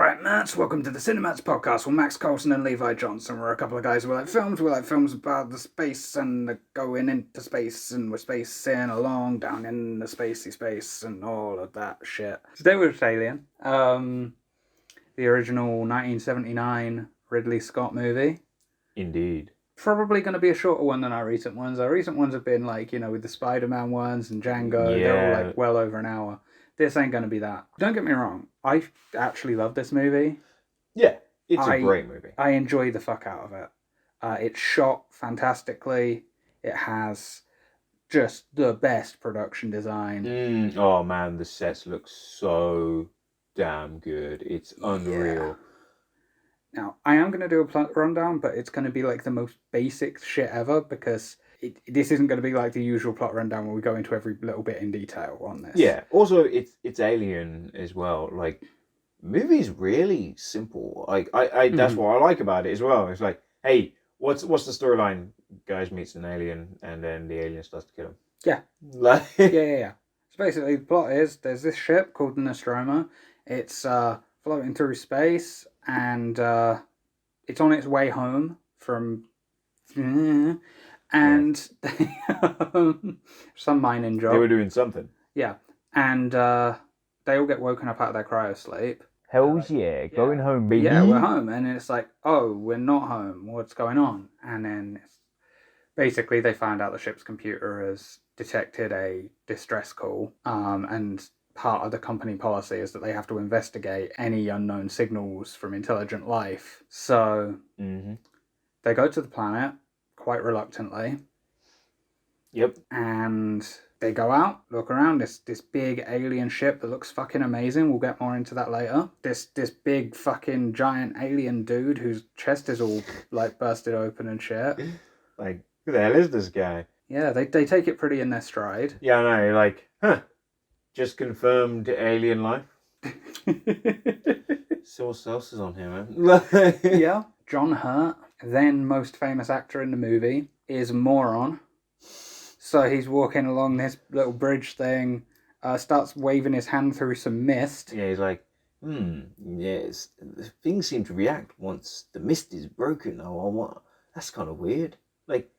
Alright, Merts, welcome to the CineMerts Podcast with Max Coulson and Levi Johnson. We're a couple of guys who like films. We like films about the space and the going into space, and we're spacing along down in the spacey space and all of that shit. Today we're with Alien, the original 1979 Ridley Scott movie. Indeed. Probably going to be a shorter one than our recent ones. Our recent ones have been like, with the Spider-Man ones and Django, they're all like well over an hour. This ain't going to be that. Don't get me wrong, I actually love this movie. Yeah, it's a great movie. I enjoy the fuck out of it. It's shot fantastically. It has just the best production design. Oh man, the sets look so damn good. It's unreal. Yeah. Now, I am going to do a plot rundown, but it's going to be like the most basic shit ever because this isn't going to be like the usual plot rundown where we go into every little bit in detail on this. Yeah, also it's Alien as well. Like, movie's really simple. Like I that's what I like about it as well. It's like, hey, what's the storyline? Guys meets an alien and then the alien starts to kill him. Yeah. Yeah. So basically the plot is there's this ship called the Nostromo. It's floating through space and it's on its way home from and some mining job. They were doing something. Yeah. And they all get woken up out of their cryosleep. Hell's yeah, going home, baby. Yeah, we're home. And it's like, oh, we're not home. What's going on? And then basically they found out the ship's computer has detected a distress call. And part of the company policy is that they have to investigate any unknown signals from intelligent life. So they go to the planet quite reluctantly. Yep. And they go out, look around, this big alien ship that looks fucking amazing. We'll get more into that later. This big fucking giant alien dude whose chest is all like bursted open and shit. Like, who the hell is this guy? Yeah, they take it pretty in their stride. Yeah, I know, you're like, just confirmed alien life. So what else is on here, man? Yeah. John Hurt, then most famous actor in the movie, is a moron. So he's walking along this little bridge thing, starts waving his hand through some mist. Yeah, he's like, yes, things seem to react once the mist is broken. Oh, that's kind of weird. Like,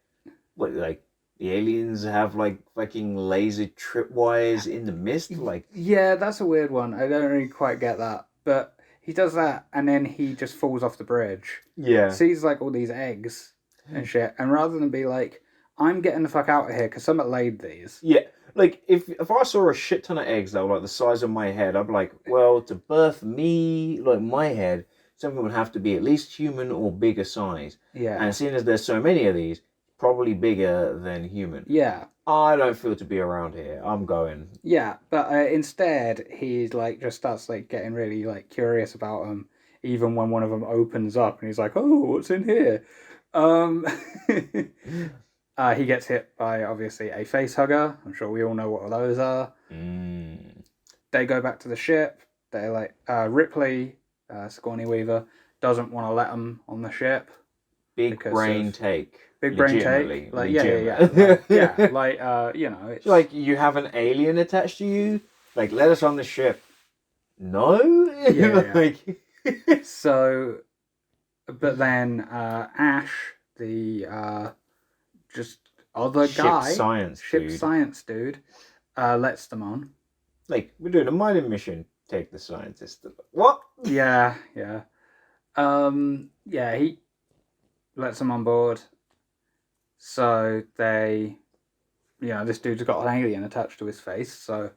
what, like, the aliens have, like, fucking laser tripwires in the mist? Like, yeah, that's a weird one. I don't really quite get that. But he does that, and then he just falls off the bridge. Yeah. Sees, like, all these eggs and shit. And rather than be like, I'm getting the fuck out of here because someone laid these. Yeah, like, if I saw a shit ton of eggs that were, like, the size of my head, I'd be like, well, to birth me, like, my head, something would have to be at least human or bigger size. Yeah. And seeing as there's so many of these, probably bigger than human. Yeah. I don't feel to be around here. I'm going. Yeah, but instead, he's, like, just starts, like, getting really, like, curious about them, even when one of them opens up, and he's like, oh, what's in here? He gets hit by, obviously, a face hugger. I'm sure we all know what those are. They go back to the ship. They're like, Ripley, Sigourney Weaver, doesn't want to let them on the ship. Big brain take. Big brain take. Like, yeah. It's like, you have an alien attached to you? Like, let us on the ship. No? Yeah. Like... So, but then Ash, the... just other guy, ship science dude, lets them on. Like, we're doing a mining mission. Take the scientist. What? Yeah. He lets them on board. So they, this dude's got an alien attached to his face. So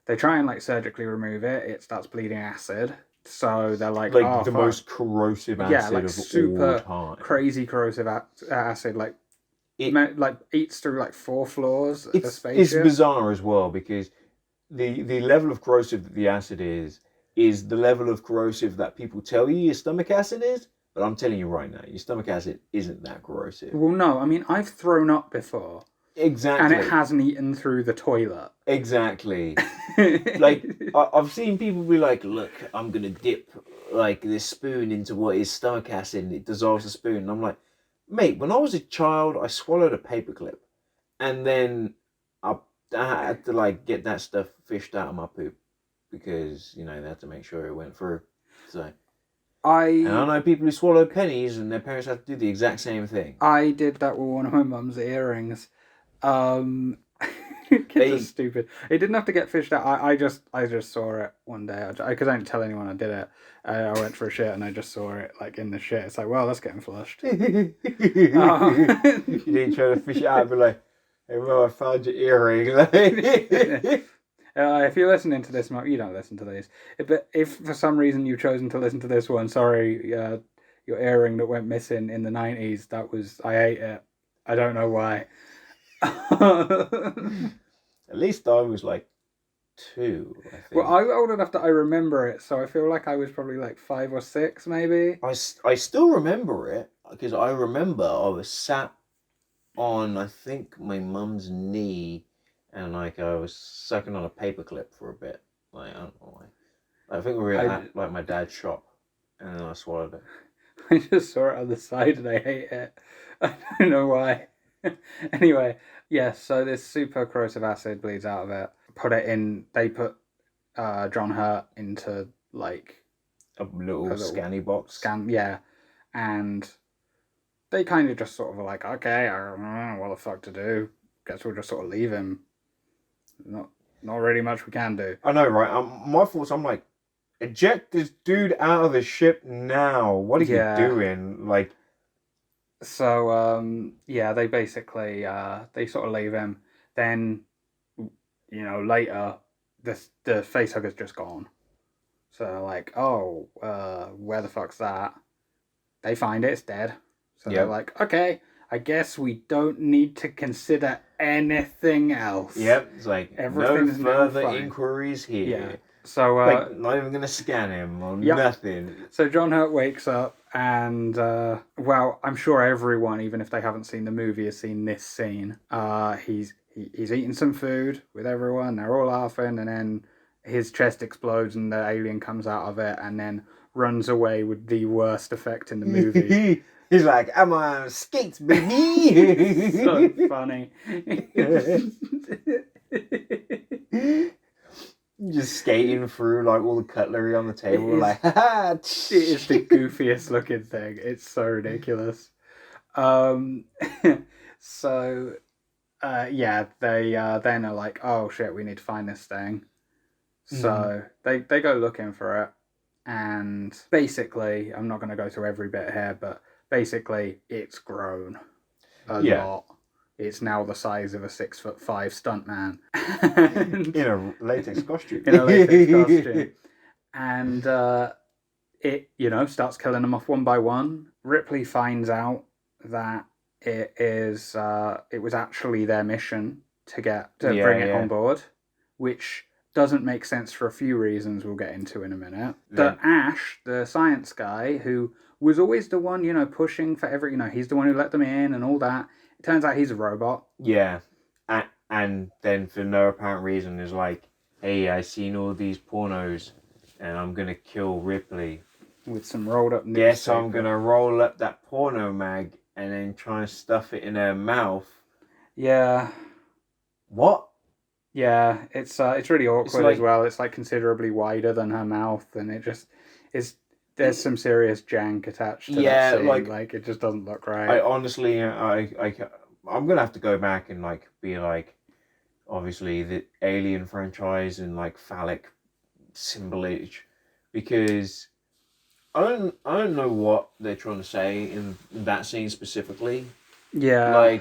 they try and like surgically remove it. It starts bleeding acid. So they're like the fuck. Most corrosive acid of super all time. Crazy corrosive acid. Like. It eats through like 4 floors of the spaceship. It's bizarre as well because the level of corrosive that the acid is the level of corrosive that people tell you your stomach acid is. But I'm telling you right now, your stomach acid isn't that corrosive. Well, no, I mean, I've thrown up before. Exactly. And it hasn't eaten through the toilet. Exactly. Like, I've seen people be like, look, I'm going to dip like this spoon into what is stomach acid and it dissolves the spoon. And I'm like, mate, when I was a child, I swallowed a paperclip, and then I had to like get that stuff fished out of my poop because they had to make sure it went through. So And I know people who swallow pennies and their parents have to do the exact same thing. I did that with one of my mum's earrings. Kids are stupid. It didn't have to get fished out. I just saw it one day. I couldn't tell anyone I did it. I went for a shit and I just saw it like in the shit. It's like, well, that's getting flushed. You didn't try to fish it out, but like, hey, well, I found your earring. If you're listening to this, you don't listen to these. But if for some reason you've chosen to listen to this one, sorry, your earring that went missing in the 90s, I ate it. I don't know why. At least I was like 2, I think. Well, I'm old enough that I remember it, so I feel like I was probably like 5 or 6, maybe. I still remember it, because I remember I was sat on, I think, my mum's knee, and like I was sucking on a paperclip for a bit. Like, I don't know why. I think we were at like my dad's shop, and then I swallowed it. I just saw it on the side and I hate it. I don't know why. Anyway, yes, so this super corrosive acid bleeds out of it. They put John Hurt into like a little scanny box. Yeah. And they kind of just sort of were like, okay, I don't know what the fuck to do. Guess we'll just sort of leave him. Not really much we can do. I know, right? My thoughts, I'm like, eject this dude out of the ship now. What are you doing? Like, so they basically they sort of leave him. Then, later the facehugger's just gone. So they're like, oh, where the fuck's that? They find it's dead. So they're like, okay, I guess we don't need to consider anything else. Yep, it's like, no further inquiries here. Yeah. So, like, not even going to scan him or nothing. So John Hurt wakes up and, I'm sure everyone, even if they haven't seen the movie, has seen this scene. He's eating some food with everyone, they're all laughing, and then his chest explodes and the alien comes out of it and then runs away with the worst effect in the movie. He's like, I'm on skates, baby. So funny. Just skating through like all the cutlery on the table, like, haha. It is the goofiest looking thing. It's so ridiculous. They then are like, oh shit, we need to find this thing. So they go looking for it, and basically, I'm not going to go through every bit here, but basically, it's grown a lot. It's now the size of a 6'5" stuntman. In a latex costume. And it, starts killing them off one by one. Ripley finds out that it was actually their mission to bring it on board, which doesn't make sense for a few reasons we'll get into in a minute. But Ash, the science guy, who was always the one, pushing for he's the one who let them in and all that. It turns out he's a robot. Yeah. And then for no apparent reason is like, hey, I seen all these pornos and I'm going to kill Ripley. With some rolled up newspaper. Yes, I'm going to roll up that porno mag and then try and stuff it in her mouth. Yeah. What? Yeah, it's really awkward as well. It's like considerably wider than her mouth, and it just is. There's some serious jank attached to that scene. Like it just doesn't look right. I honestly, I'm gonna have to go back and like be like, obviously the Alien franchise and like phallic symbolage, because I don't know what they're trying to say in that scene specifically. Yeah,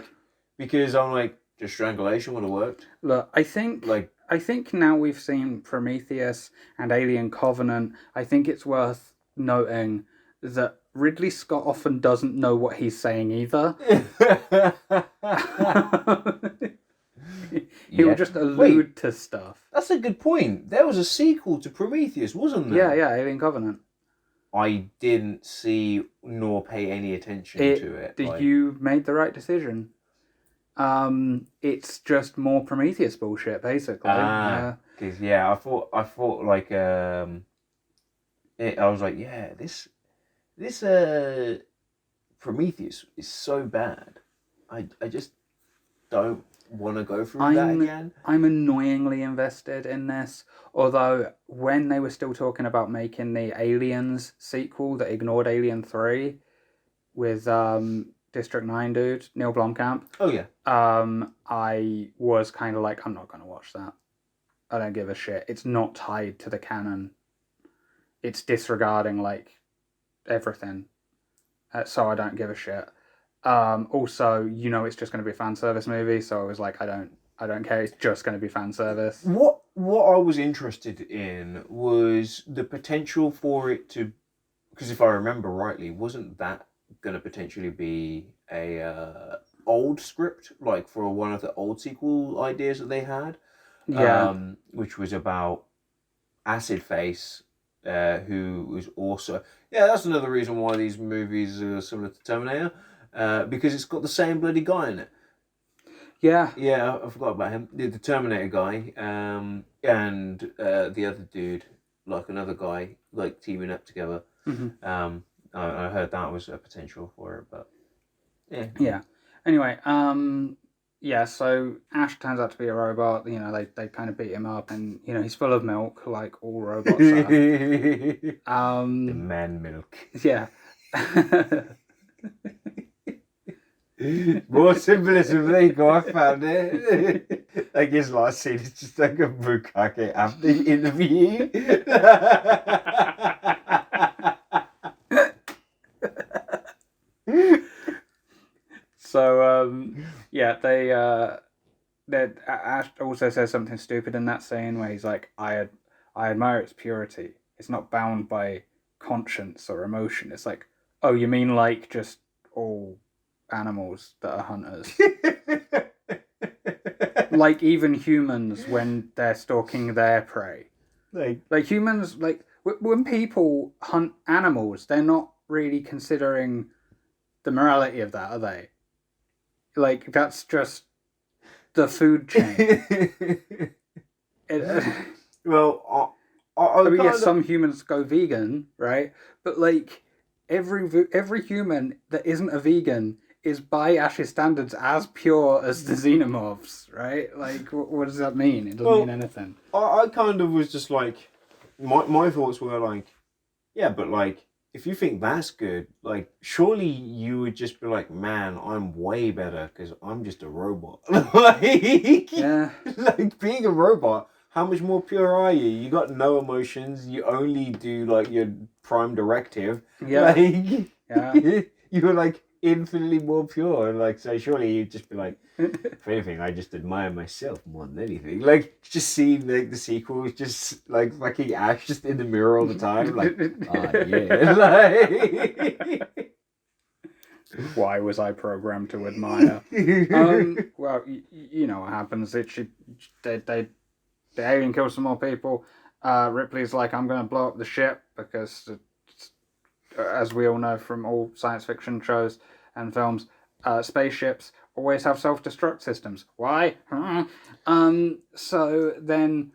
because I'm like, just strangulation would have worked. Look, I think now we've seen Prometheus and Alien Covenant. I think it's worth noting that Ridley Scott often doesn't know what he's saying either. He would just allude to stuff. That's a good point. There was a sequel to Prometheus, wasn't there? Yeah, Alien Covenant. I didn't see nor pay any attention to it. You made the right decision. It's just more Prometheus bullshit, basically. Because I thought like I was like, yeah, this Prometheus is so bad. I just don't want to go through that again. I'm annoyingly invested in this. Although, when they were still talking about making the Aliens sequel that ignored Alien 3 with District 9 dude, Neil Blomkamp. Oh, yeah. I was kind of like, I'm not going to watch that. I don't give a shit. It's not tied to the canon. It's disregarding, like, everything. So I don't give a shit. Also, it's just going to be a fan service movie, so I was like, I don't care. It's just going to be fan service. What I was interested in was the potential for it to, because if I remember rightly, wasn't that going to potentially be a old script, like for one of the old sequel ideas that they had? Yeah. Which was about Acid Face, who was also... Yeah, that's another reason why these movies are similar to Terminator, because it's got the same bloody guy in it. Yeah. Yeah, I forgot about him. The Terminator guy, and the other dude, like another guy, like teaming up together. Mm-hmm. I heard that was a potential for it, but yeah. Yeah. Anyway, so Ash turns out to be a robot. They kind of beat him up, and he's full of milk, like all robots are. The man milk. Yeah. More symbolism there you go, I found it. Like his last scene is just like a bukkake after the interview. So, Ash also says something stupid in that scene where he's like, I admire its purity. It's not bound by conscience or emotion. It's like, oh, you mean like just all animals that are hunters? Like even humans when they're stalking their prey. Like humans, like when people hunt animals, they're not really considering the morality of that, are they? Like, that's just the food chain. Well, I mean, yes, some humans go vegan, right? But, like, every human that isn't a vegan is, by Ash's standards, as pure as the xenomorphs, right? Like, what does that mean? It doesn't mean anything. I kind of was just like... My thoughts were like, yeah, but, like, if you think that's good, like, surely you would just be like, man, I'm way better because I'm just a robot. Yeah. Like, being a robot, how much more pure are you? You got no emotions. You only do, like, your prime directive. Yeah. Like, yeah. You're, like, infinitely more pure. Like, so surely you'd just be like, if anything, I just admire myself more than anything. Like, just seeing, like, the sequels, just, like, fucking Ash just in the mirror all the time. Like, yeah. Like... Why was I programmed to admire? Well, you know what happens. The alien kills some more people. Ripley's like, I'm going to blow up the ship because, as we all know from all science fiction shows and films, spaceships always have self-destruct systems. Why? So then,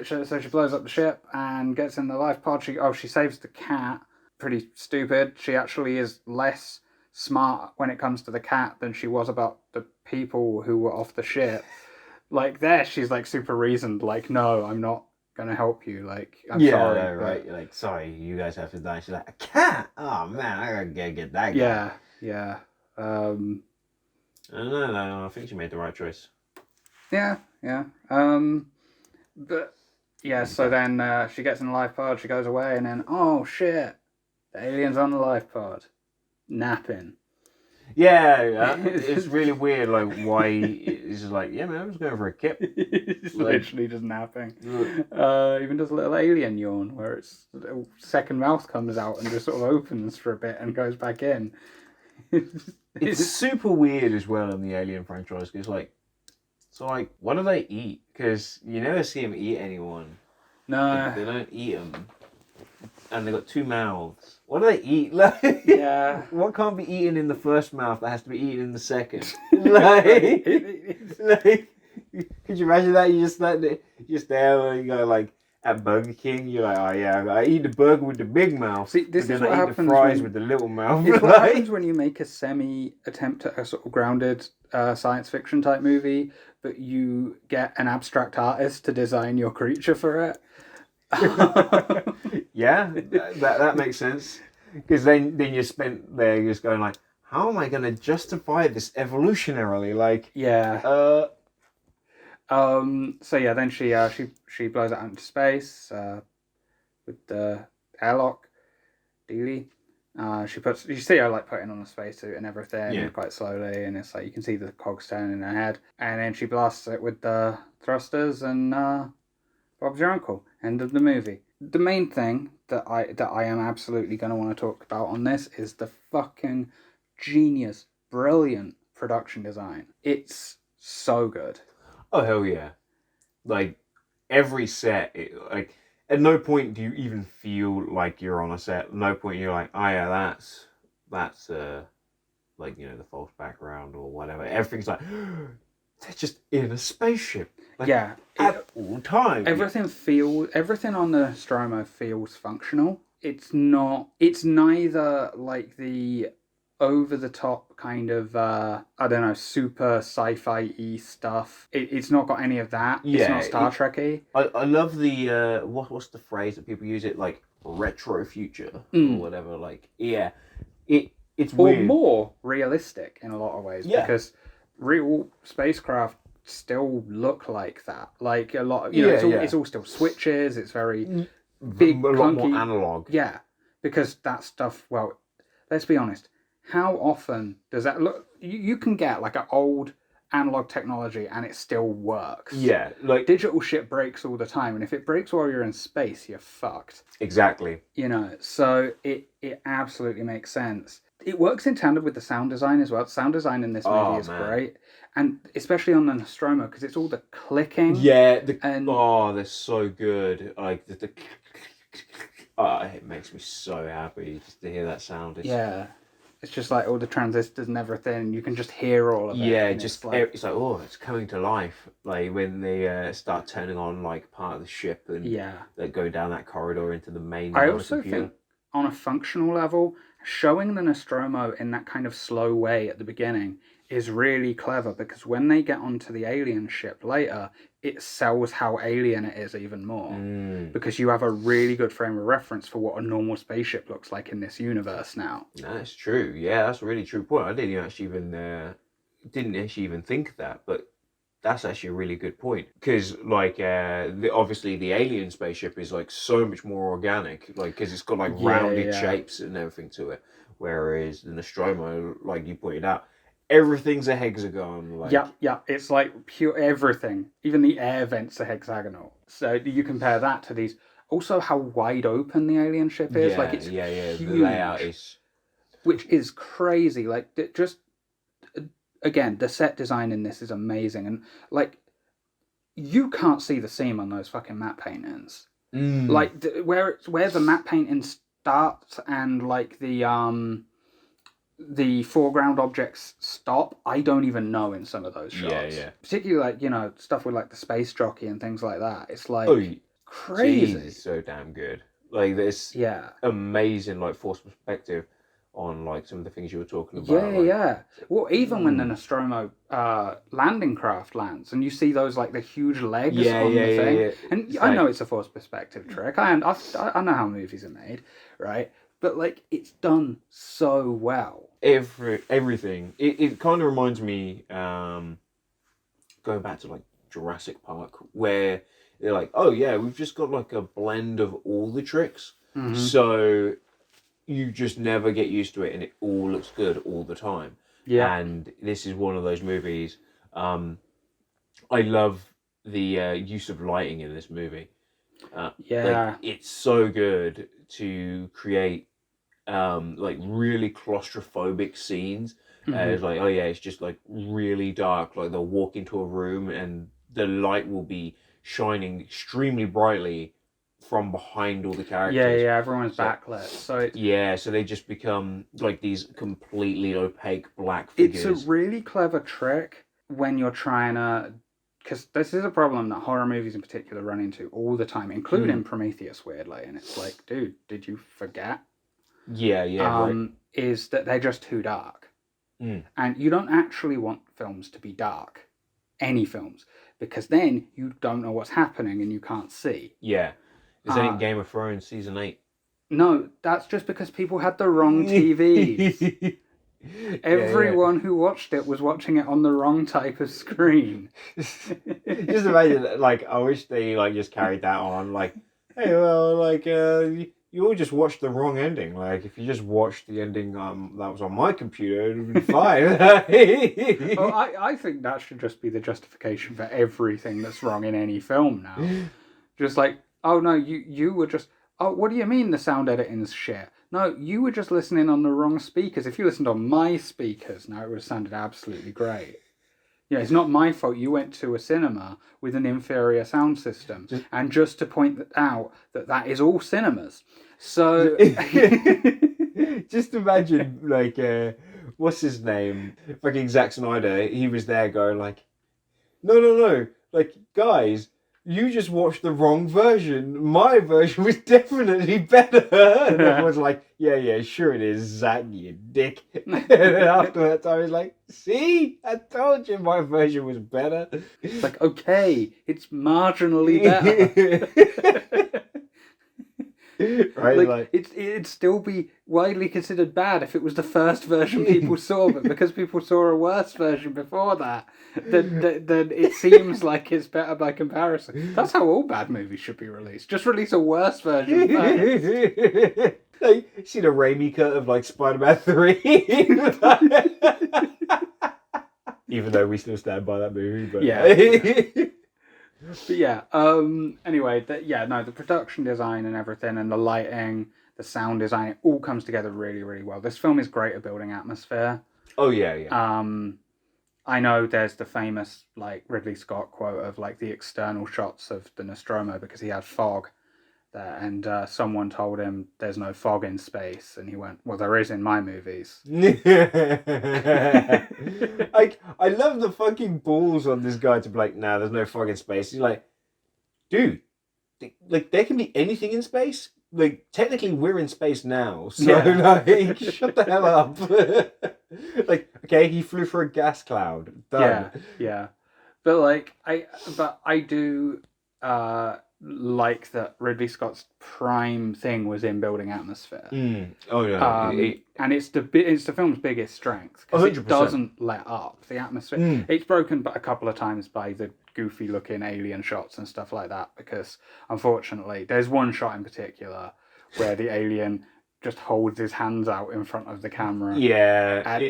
she blows up the ship and gets in the life pod. She saves the cat. Pretty stupid. She actually is less smart when it comes to the cat than she was about the people who were off the ship. Like there, she's like super reasoned. Like, no, I'm not gonna help you. Like, I'm sorry. Yeah, right. You're like, sorry, you guys have to die. She's like, a cat? Oh man, I gotta get that guy. Yeah. No, I think she made the right choice. Yeah. But yeah, so then she gets in the life pod, she goes away, and then, oh shit, the alien's on the life pod, napping. Yeah, it's really weird, like, why he's just like, yeah man, I'm just going for a kip. He's literally just napping. Even does a little alien yawn, where its little second mouth comes out and just sort of opens for a bit and goes back in. It's super weird as well in the Alien franchise, because like, what do they eat? Because you never see them eat anyone. No. They don't eat them. And they've got two mouths. What do they eat? Like, yeah. What can't be eaten in the first mouth that has to be eaten in the second? Like, could you imagine that? You just there and you go like, at Burger King, you're like, oh yeah, I eat the burger with the big mouth. See, this is what I happens eat the fries with the little mouth. It's what happens when you make a semi-attempt at a sort of grounded science fiction type movie, but you get an abstract artist to design your creature for it. Yeah, that makes sense. Because then you're spent there just going like, how am I going to justify this evolutionarily? Like, Yeah. So yeah, then she blows it out into space with the airlock dealy. You see her like putting on a spacesuit and everything quite slowly, and it's like you can see the cogs turning in her head, and then she blasts it with the thrusters, and Bob's your uncle. End of the movie. The main thing that I am absolutely going to want to talk about on this is the fucking genius, brilliant production design. It's so good. Oh hell yeah! Like every set, like at no point do you even feel like you're on a set. At no point you're like, oh yeah, that's like the false background or whatever. Everything's like they're just in a spaceship. Like, yeah, at all times. Everything on the Nostromo feels functional. It's neither like the over the top kind of I don't know, super sci-fi-y stuff. It's not got any of that. It's not Star Trek-y. I love the what's the phrase that people use it, like retro future or whatever. Like it's or weird. more realistic in a lot of ways because real spacecraft still look like that. Like a lot of, it's all still switches. It's very big, a lot clunky. more analog. Yeah, because that stuff. Well, let's be honest. How often does that look? You can get like an old analog technology and it still works. Yeah, like digital shit breaks all the time, and if it breaks while you're in space, you're fucked. Exactly. So it absolutely makes sense. It works in tandem with the sound design as well. The sound design in this movie is great, and especially on the Nostromo because it's all the clicking. Yeah, they're so good. Like the it makes me so happy just to hear that sound. It's just like all the transistors and everything. You can just hear all of it. Yeah, it's like it's coming to life. Like when they start turning on like part of the ship and they go down that corridor into the main. I also think on a functional level, showing the Nostromo in that kind of slow way at the beginning is really clever because when they get onto the alien ship later, it sells how alien it is even more because you have a really good frame of reference for what a normal spaceship looks like in this universe now. That's true. Yeah, that's a really true point. I didn't actually even think of that, but that's actually a really good point because like obviously the alien spaceship is like so much more organic, like because it's got like rounded shapes and everything to it, whereas the Nostromo, like you pointed out, everything's a hexagon. Like... Yeah, it's like pure everything. Even the air vents are hexagonal. So you compare that to these. Also, how wide open the alien ship is. Like it's huge, the layout is, which is crazy. Like just again, the set design in this is amazing, and like you can't see the seam on those fucking matte paintings. Like where the matte painting starts and like the foreground objects stop, I don't even know in some of those shots. Yeah. Particularly like, stuff with like the space jockey and things like that. It's like crazy. It's so damn good. Like this amazing like forced perspective on like some of the things you were talking about. Yeah. Well, even when the Nostromo landing craft lands and you see those like the huge legs on the thing. Yeah. And I know it's a forced perspective trick. I know how movies are made, right? But like it's done so well. Everything. It kind of reminds me going back to like Jurassic Park, where they're like, oh yeah, we've just got like a blend of all the tricks, so you just never get used to it, and it all looks good all the time. Yeah. And this is one of those movies. I love the use of lighting in this movie. Like, it's so good to create like really claustrophobic scenes. It's like, oh yeah, it's just like really dark. Like they'll walk into a room and the light will be shining extremely brightly from behind all the characters. Yeah, everyone's backlit. So they just become like these completely opaque black figures. It's a really clever trick when you're trying to, because this is a problem that horror movies in particular run into all the time, including Prometheus, weirdly. And it's like, dude, did you forget? Right. Is that they're just too dark. And you don't actually want films to be dark any films, because then you don't know what's happening and you can't see. Yeah. Is that in Game of Thrones season 8? No, that's just because people had the wrong TVs. Everyone who watched it was watching it on the wrong type of screen. Just imagine, like, I wish they, like, just carried that on. Like, hey, well, like, you all just watched the wrong ending. Like, if you just watched the ending that was on my computer, it would be fine. Well, I think that should just be the justification for everything that's wrong in any film now. Just like, oh, no, you were just... Oh, what do you mean the sound editing's shit? No, you were just listening on the wrong speakers. If you listened on my speakers, now it would have sounded absolutely great. Yeah, it's not my fault you went to a cinema with an inferior sound system. And just to point out that is all cinemas. So... Just imagine, like, what's his name? Fucking Zack Snyder, he was there going like, no, like, guys... You just watched the wrong version. My version was definitely better. And everyone's like, yeah, sure it is, Zach, you dick. And then after that time, he's like, see? I told you my version was better. It's like, okay, it's marginally better. Right? Like, it'd still be widely considered bad if it was the first version people saw, but because people saw a worse version before that, then it seems like it's better by comparison. That's how all bad movies should be released. Just release a worse version first. Like, see the Raimi cut of, like, Spider-Man 3? Even though we still stand by that movie, but... Yeah. But yeah, anyway, the production design and everything, and the lighting, the sound design, it all comes together really, really well. This film is great at building atmosphere. Oh, yeah. I know there's the famous, like, Ridley Scott quote of, like, the external shots of the Nostromo because he had fog there, and someone told him there's no fog in space, and he went, well, there is in my movies. I love the fucking balls on this guy to be like, nah, there's no fog in space. He's like, dude, like, there can be anything in space. Like, technically we're in space now, so like, shut the hell up. Like, okay, he flew for a gas cloud. Done. Yeah. But like, I do like that Ridley Scott's prime thing was in building atmosphere. Oh yeah. And it's the film's biggest strength because it doesn't let up the atmosphere. It's broken but a couple of times by the goofy looking alien shots and stuff like that, because unfortunately there's one shot in particular where the alien just holds his hands out in front of the camera. Yeah. And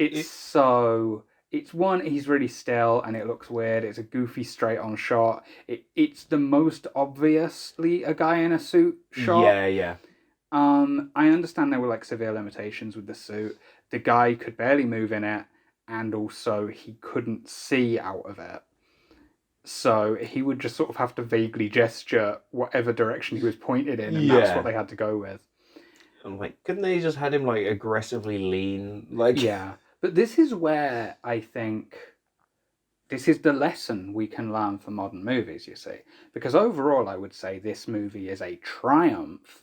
it's one, he's really still and it looks weird. It's a goofy straight on shot. It's the most obviously a guy in a suit shot. Yeah. I understand there were like severe limitations with the suit. The guy could barely move in it, and also he couldn't see out of it. So he would just sort of have to vaguely gesture whatever direction he was pointed in, and that's what they had to go with. I'm like, couldn't they just had him like aggressively lean? Like, yeah. But this is where I think this is the lesson we can learn for modern movies, you see. Because overall, I would say this movie is a triumph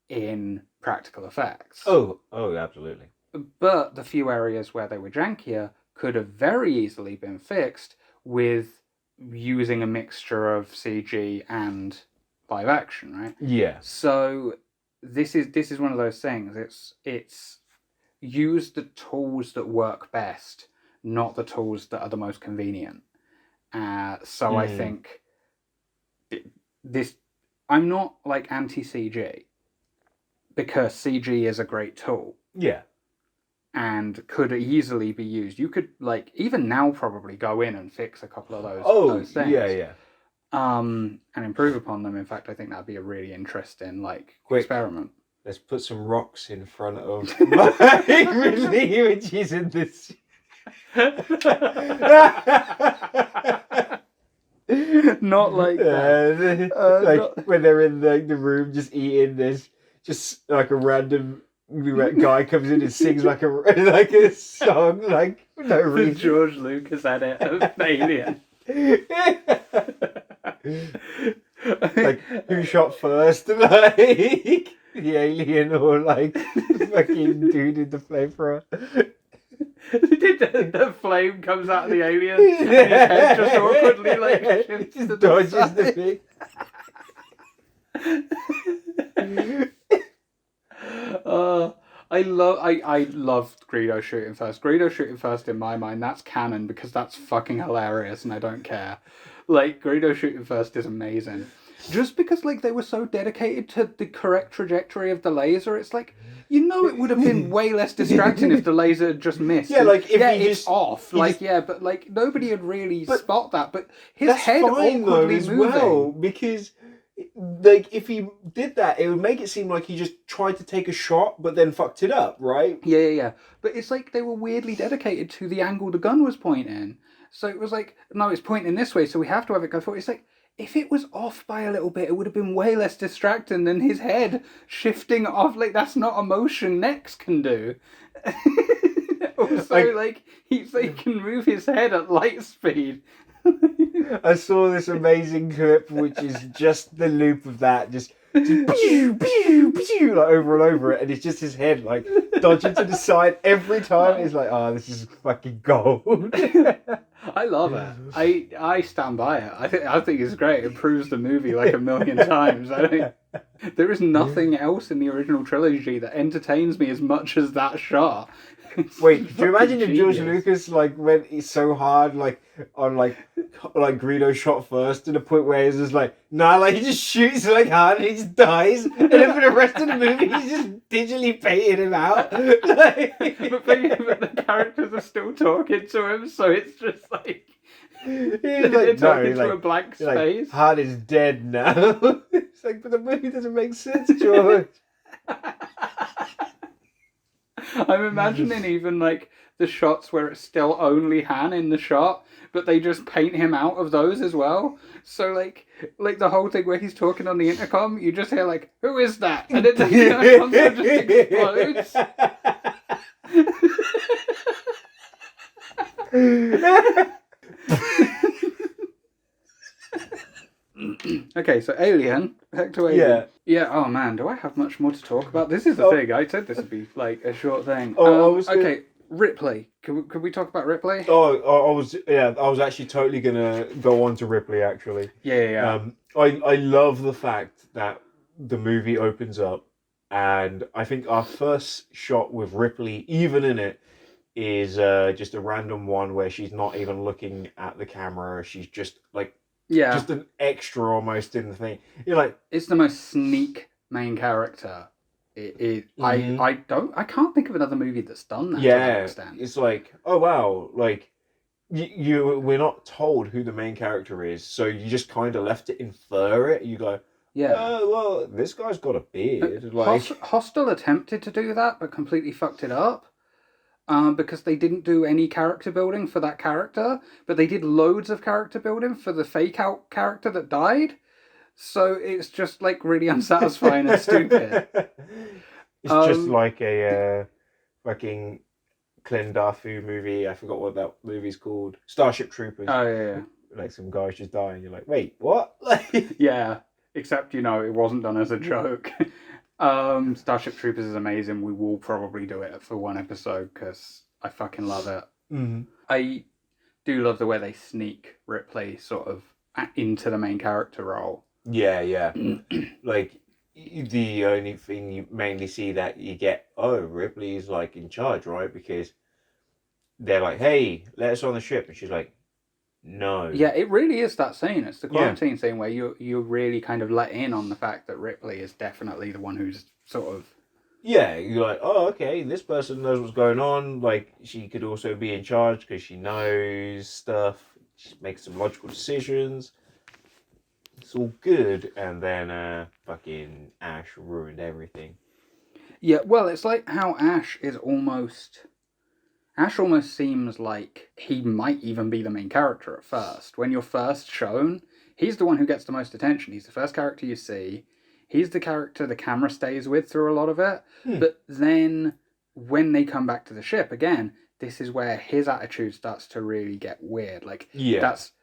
in practical effects. Oh, absolutely. But the few areas where they were jankier could have very easily been fixed with using a mixture of CG and live action, right? Yeah. So this is one of those things. It's use the tools that work best, not the tools that are the most convenient. So I think I'm not like anti-CG, because CG is a great tool. Yeah. And could easily be used. You could, like, even now probably go in and fix a couple of those things. Yeah. And improve upon them. In fact, I think that'd be a really interesting, like, experiment. Let's put some rocks in front of my Ridley, which is in this. Not like that. Like when they're in the room just eating this, just like a random guy comes in and sings like a song, like for no reason. George Lucas edit of Alien. Like, who shot first? Like the alien or like the fucking dude in the flamethrower. The flame comes out of the alien, and his head just awkwardly like shifts to the dodges side. the thing. I loved Greedo shooting first. Greedo shooting first in my mind, that's canon because that's fucking hilarious and I don't care. Like, Greedo shooting first is amazing. Just because, like, they were so dedicated to the correct trajectory of the laser, it's like, you know, it would have been way less distracting if the laser had just missed. Yeah, like, if it's off. Like, but, like, nobody would really spot that. But his head fine, though, awkwardly as moving. well, because... Like, if he did that, it would make it seem like he just tried to take a shot, but then fucked it up, right? Yeah. But it's like they were weirdly dedicated to the angle the gun was pointing. So it was like, no, it's pointing this way, so we have to have it go forward. It's like, if it was off by a little bit, it would have been way less distracting than his head shifting off. Like, that's not a motion Nex can do. Also, like he can move his head at light speed. I saw this amazing clip, which is just the loop of that, just pew, pew, pew, like over and over it, and it's just his head like dodging to the side every time. It's like, oh, this is fucking gold. I love it. I stand by it. I think it's great. It proves the movie like a million times. There is nothing else in the original trilogy that entertains me as much as that shot. Wait, do you imagine if George Lucas like went so hard like on like Greedo shot first to the point where he's just like, nah, like he just shoots like hard and he just dies, and then for the rest of the movie he's just digitally painting him out. Like... but the characters are still talking to him, so it's just like they're talking to a blank space. Like, Hart is dead now. It's like, but the movie doesn't make sense, George. I'm imagining even like the shots where it's still only Han in the shot, but they just paint him out of those as well. So like the whole thing where he's talking on the intercom, you just hear like, "Who is that?" And then the intercom just explodes. Okay, so Alien, back to Alien. Yeah, oh man, do I have much more to talk about? This is the thing, I said this would be like a short thing. Okay, Ripley. Could we talk about Ripley? I was actually totally gonna go on to Ripley, actually. Yeah. I love the fact that the movie opens up, and I think our first shot with Ripley, even in it, is just a random one where she's not even looking at the camera. She's just like, just an extra almost in the thing. You're like, it's the most sneak main character. I can't think of another movie that's done that. Yeah, to that extent. It's like, oh wow, like we're not told who the main character is, so you just kind of left to infer it. You go, oh well, this guy's got a beard. Hostel attempted to do that, but completely fucked it up. Because they didn't do any character building for that character, but they did loads of character building for the fake out character that died. So it's just like really unsatisfying and stupid. It's just like a fucking Clint Darfu movie. I forgot what that movie's called. Starship Troopers. Oh yeah. Like some guys just dying. You're like, wait, what? Yeah, except it wasn't done as a joke. Starship Troopers is amazing. We will probably do it for one episode because I fucking love it. Mm-hmm. I do love the way they sneak Ripley sort of into the main character role. Yeah. Like, the only thing you mainly see that you get, Ripley's like in charge, right? Because they're like, hey, let us on the ship. And she's like, no. Yeah, it really is that scene. It's the quarantine scene where you're really kind of let in on the fact that Ripley is definitely the one who's sort of... Yeah, you're like, oh, okay, this person knows what's going on. Like, she could also be in charge because she knows stuff. She makes some logical decisions. It's all good. And then fucking Ash ruined everything. Yeah, well, it's like how Ash almost seems like he might even be the main character at first. When you're first shown, he's the one who gets the most attention. He's the first character you see. He's the character the camera stays with through a lot of it. But then when they come back to the ship again, this is where his attitude starts to really get weird. Like, that's,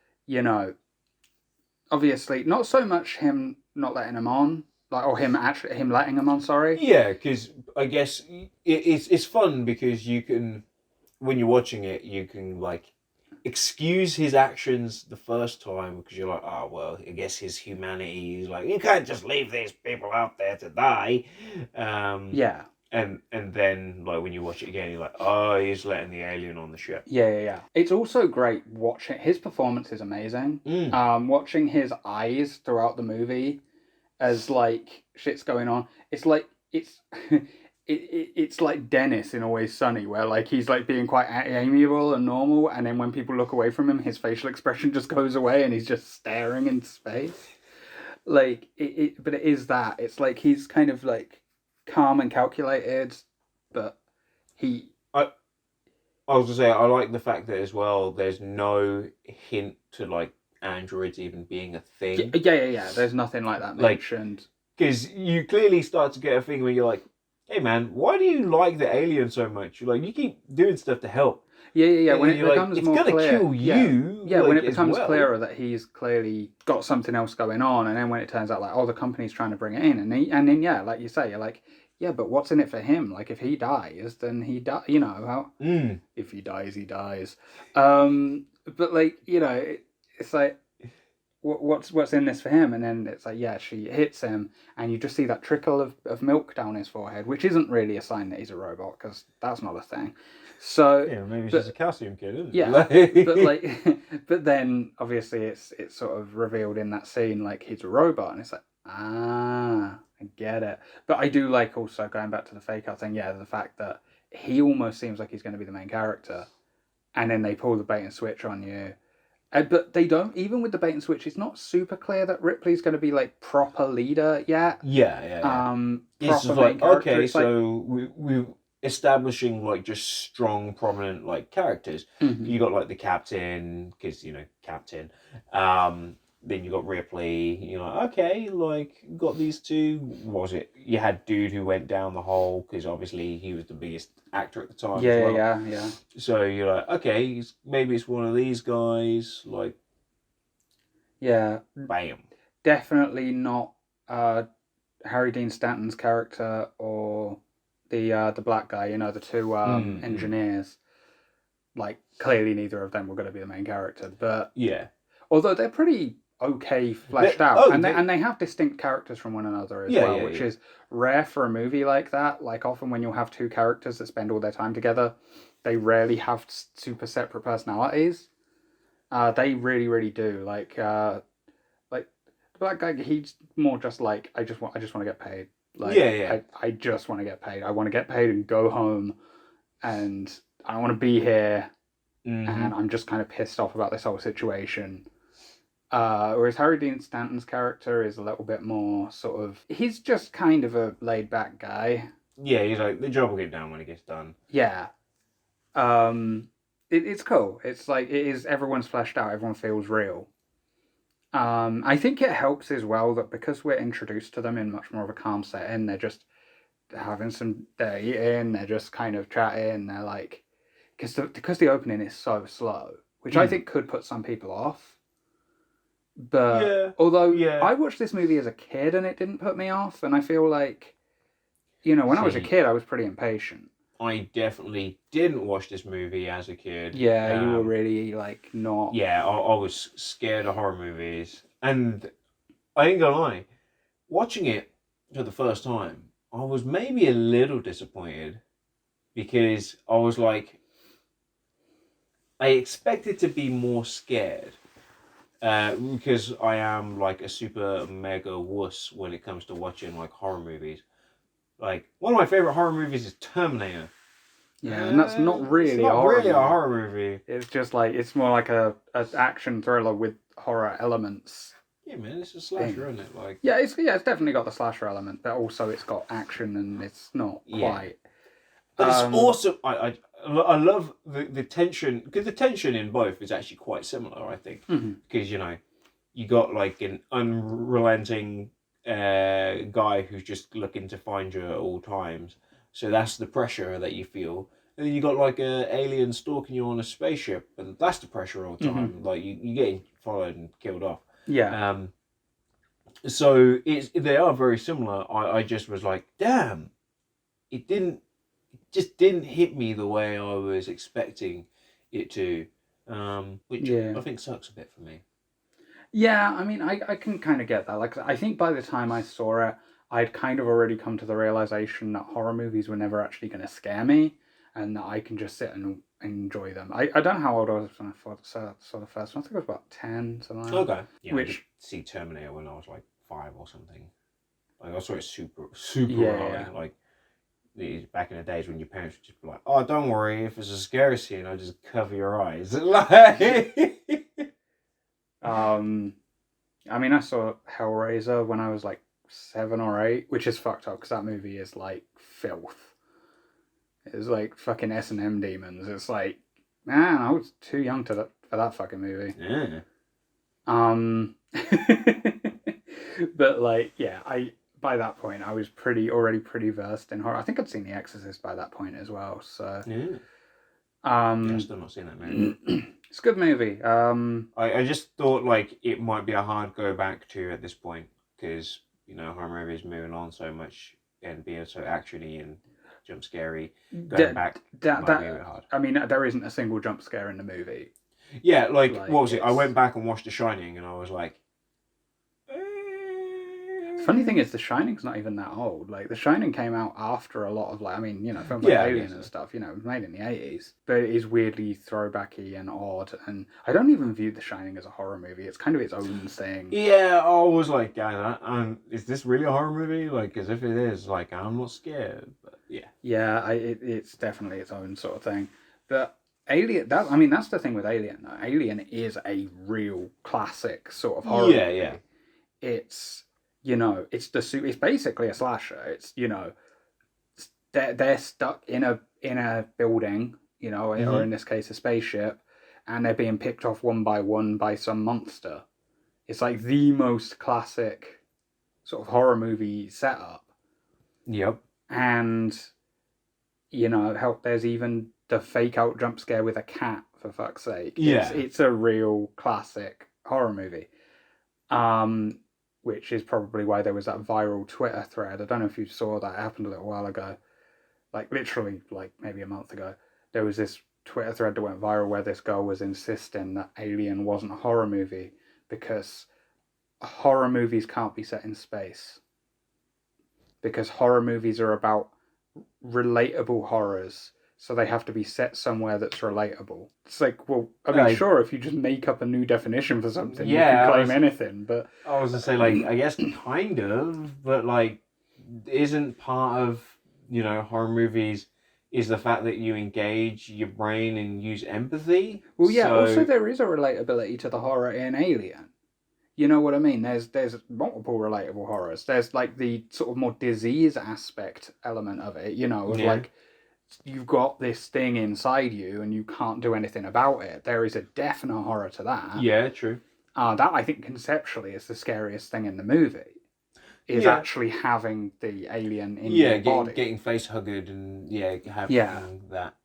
obviously, not so much him not letting him on, or him letting him on, sorry. Yeah, because I guess it's fun because you can when you're watching it, you can like excuse his actions the first time because you're like, oh well, I guess his humanity is like, you can't just leave these people out there to die. Yeah. And then like when you watch it again, you're like, oh, he's letting the alien on the ship. Yeah. It's also great watching his performance is amazing. Watching his eyes throughout the movie as like shit's going on. It's like it's like Dennis in Always Sunny, where like he's like being quite amiable and normal, and then when people look away from him, his facial expression just goes away, and he's just staring into space. Like but it is that. It's like he's kind of like calm and calculated, but he. I was gonna say I like the fact that as well. There's no hint to like androids even being a thing. Yeah. There's nothing like that mentioned. Because you clearly start to get a thing where you're like, hey man, why do you like the alien so much? You're like, you keep doing stuff to help. Yeah. When it becomes like, more it's clear, gonna kill you. Yeah, like, when it becomes well. clearer that he's clearly got something else going on, and then when it turns out like, oh, the company's trying to bring it in, and then yeah, like you say, you're like, yeah, but what's in it for him? Like, if he dies, then he die. You know how if he dies, he dies. But like, you know, it's like. What's in this for him? And then it's like, yeah, she hits him, and you just see that trickle of milk down his forehead, which isn't really a sign that he's a robot, because that's not a thing. So yeah, maybe she's a calcium kid, isn't it? Yeah, but then obviously it's sort of revealed in that scene like he's a robot, and it's like, I get it. But I do like also going back to the fake out thing. Yeah, the fact that he almost seems like he's going to be the main character, and then they pull the bait and switch on you. But they don't, even with the bait and switch, it's not super clear that Ripley's going to be like proper leader yet. Yeah. It's like, okay, it's so we're establishing like just strong, prominent like characters. Mm-hmm. You got like the captain, because captain. Then you got Ripley. You're like, okay, like got these two. What was it? You had dude who went down the hole because obviously he was the biggest actor at the time. Yeah. So you're like, okay, maybe it's one of these guys. Like, yeah, bam. Definitely not Harry Dean Stanton's character or the black guy. The two engineers. Like, clearly neither of them were going to be the main character, but yeah. Although they're pretty okay fleshed out, and they have distinct characters from one another as well, which is rare for a movie like that. Like, often when you'll have two characters that spend all their time together, they rarely have super separate personalities. They really, really do. Like the black guy, he's more just like, I just want to get paid. Like, I just want to get paid. I want to get paid and go home, and I don't want to be here. Mm-hmm. And I'm just kind of pissed off about this whole situation. Whereas Harry Dean Stanton's character is a little bit more sort of... He's just kind of a laid-back guy. Yeah, he's like, the job will get done when it gets done. Yeah. It's cool. It's like, it is, everyone's fleshed out, everyone feels real. I think it helps as well that because we're introduced to them in much more of a calm setting, they're just they're eating, they're just kind of chatting, they're like... Because the opening is so slow, which I think could put some people off. But although I watched this movie as a kid and it didn't put me off, and I feel like, when I was a kid, I was pretty impatient. I definitely didn't watch this movie as a kid. Yeah, you were really like not. Yeah, I was scared of horror movies, and I ain't gonna lie, watching it for the first time, I was maybe a little disappointed because I was like, I expected to be more scared. Because I am like a super mega wuss when it comes to watching like horror movies. Like, one of my favorite horror movies is Terminator. Yeah, and that's not really it's not really a horror movie. It's just like, it's more like a action thriller with horror elements. Yeah, man, it's a slasher, isn't it? Like, yeah, it's definitely got the slasher element, but also it's got action and it's not quite. But it's awesome. I love the tension, because the tension in both is actually quite similar, I think. Because, you got like an unrelenting guy who's just looking to find you at all times. So that's the pressure that you feel. And then you got like an alien stalking you on a spaceship, and that's the pressure all the time. Like, you're getting followed and killed off. Yeah. So they are very similar. I just was like, damn, it didn't just didn't hit me the way I was expecting it to, which I think sucks a bit for me. Yeah, I mean, I can kind of get that. Like, I think by the time I saw it, I'd kind of already come to the realization that horror movies were never actually going to scare me, and that I can just sit and enjoy them. I don't know how old I was when I saw the first one. I think I was about 10, something like that. Okay. Yeah, I did see Terminator when I was like 5 or something. Like, I saw it super early. Like, back in the days when your parents would just be like, "Oh, don't worry, if it's a scary scene, I'll just cover your eyes." I mean, I saw Hellraiser when I was like 7 or 8, which is fucked up because that movie is like filth. It's like fucking S&M demons. It's like, man, I was too young for that fucking movie. Yeah. But like, yeah, by that point I was already pretty versed in horror. I think I'd seen The Exorcist by that point as well. So yeah. I've still not seen that movie. It's a good movie. I just thought like it might be a hard go back to at this point because horror movies moving on so much and being so actiony and jump scary. Going back might be a bit hard. I mean, there isn't a single jump scare in the movie. Yeah, like what was it? I went back and watched The Shining, and I was like. Funny thing is, The Shining's not even that old. Like, The Shining came out after a lot of, like, I mean, films like Alien and stuff, it was made in the 80s. But it is weirdly throwbacky and odd, and I don't even view The Shining as a horror movie. It's kind of its own thing. Yeah, I was like, is this really a horror movie? Like, because if it is, like, I'm not scared, but yeah. Yeah, it's definitely its own sort of thing. But Alien, that's the thing with Alien, though. Alien is a real classic sort of horror movie. Yeah. It's... it's basically a slasher. It's they're stuck in a building, or in this case a spaceship, and they're being picked off one by one by some monster. It's like the most classic sort of horror movie setup. Yep. And there's even the fake out jump scare with a cat, for fuck's sake. Yeah. It's a real classic horror movie. Which is probably why there was that viral Twitter thread. I don't know if you saw that. It happened a little while ago. Like, literally, like, maybe a month ago. There was this Twitter thread that went viral where this girl was insisting that Alien wasn't a horror movie because horror movies can't be set in space. Because horror movies are about relatable horrors. So they have to be set somewhere that's relatable. It's like, well, I mean, sure, if you just make up a new definition for something, you can claim anything, but... I was going to say, like, I guess kind of, but, like, isn't part of, horror movies is the fact that you engage your brain and use empathy? Well, yeah, also there is a relatability to the horror in Alien. You know what I mean? There's multiple relatable horrors. There's, like, the sort of more disease aspect element of it, like... You've got this thing inside you and you can't do anything about it. There is a definite horror to that. Yeah, true. That, I think, conceptually is the scariest thing in the movie. Is actually having the alien in your body. Getting face hugged and having that.